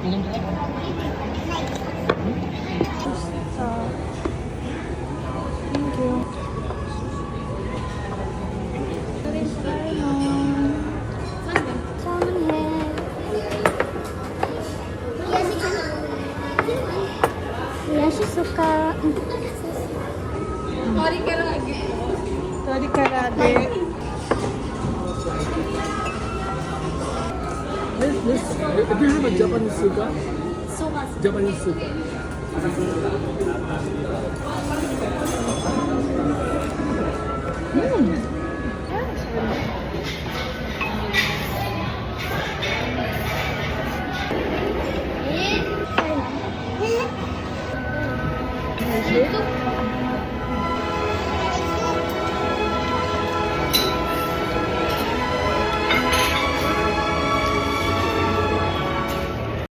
Thank you. Salmon head. Yashi suka. Tori karage. Tori karage. Do you have a Japanese suka? Suka. Japanese suka. Ito.